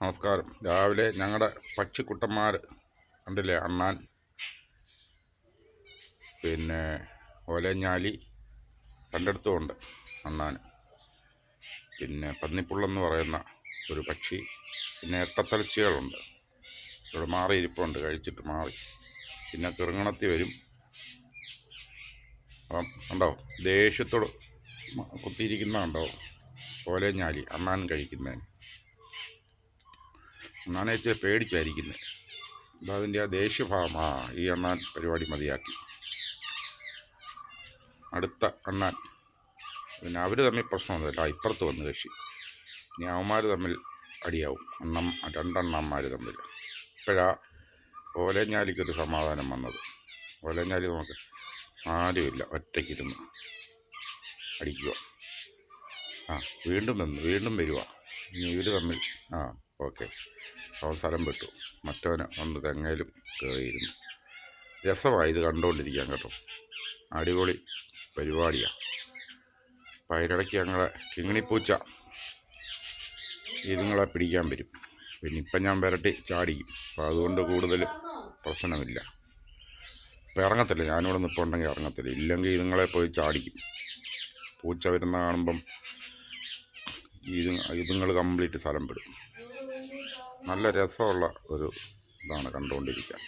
നമസ്കാരം. രാവിലെ ഞങ്ങളുടെ പക്ഷിക്കുട്ടന്മാർ കണ്ടില്ലേ, അണ്ണാൻ, പിന്നെ ഓലഞ്ഞാലി രണ്ടിടത്തും ഉണ്ട് അണ്ണാൻ, പിന്നെ പന്നിപ്പുള്ളെന്ന് പറയുന്ന ഒരു പക്ഷി, പിന്നെ എട്ടത്തലച്ചികളുണ്ട്. ഇവിടെ മാറിയിരിപ്പുണ്ട്, കഴിച്ചിട്ട് മാറി. പിന്നെ കിറുങ്ങണത്തി വരും. അപ്പം കണ്ടോ, ദേഷ്യത്തോട് കുത്തിയിരിക്കുന്ന കണ്ടോ ഓലഞ്ഞാലി അണ്ണാൻ കഴിക്കുന്നതിന്. അണ്ണാനെ ഇച്ചിരി പേടിച്ചായിരിക്കുന്നത്. അതതിൻ്റെ ആ ദേഷ്യഭാവം. ഈ അണ്ണാൻ പരിപാടി മതിയാക്കി. അടുത്ത അണ്ണാൻ. പിന്നെ അവർ തമ്മിൽ പ്രശ്നമൊന്നുമില്ല, ഇപ്പുറത്ത് വന്ന് കക്ഷി. ഇനി അവന്മാർ തമ്മിൽ അടിയാവും, രണ്ടെണ്ണന്മാർ തമ്മിൽ. ഇപ്പോഴാ ഓലഞ്ഞാലിക്കൊരു സമാധാനം വന്നത്. ഓലഞ്ഞാലി നമുക്ക് ആരുമില്ല, ഒറ്റയ്ക്കിരുന്ന് അടിക്കുക. വീണ്ടും വരുക. ഇനി ഇവർ തമ്മിൽ ഓക്കെ, അവസരം വിട്ടു. മറ്റവന് വന്ന് തെങ്ങയിലും കയറിയിരുന്നു. രസമായി ഇത് കണ്ടുകൊണ്ടിരിക്കാൻ കേട്ടോ. അടിപൊളി പരിപാടിയാണ്. അപ്പം അതിനിടയ്ക്ക് ഞങ്ങളെ കിങ്ങിണിപ്പൂച്ച ഇതുങ്ങളെ പിടിക്കാൻ വരും. പിന്നെ ഇപ്പം ഞാൻ വിരട്ടി ചാടിക്കും. അപ്പോൾ അതുകൊണ്ട് കൂടുതൽ പ്രശ്നമില്ല. ഇപ്പം ഇറങ്ങത്തില്ല, ഞാനിവിടെ നിൽപ്പുണ്ടെങ്കിൽ ഇറങ്ങത്തില്ല. ഇല്ലെങ്കിൽ ഇതുങ്ങളെ പോയി ചാടിക്കും. പൂച്ച വരുന്ന കാണുമ്പം ഇതുങ്ങൾ കംപ്ലീറ്റ് സ്ഥലം വിടും. നല്ല രസമുള്ള ഒരു ഇതാണ് കണ്ടുകൊണ്ടിരിക്കാൻ.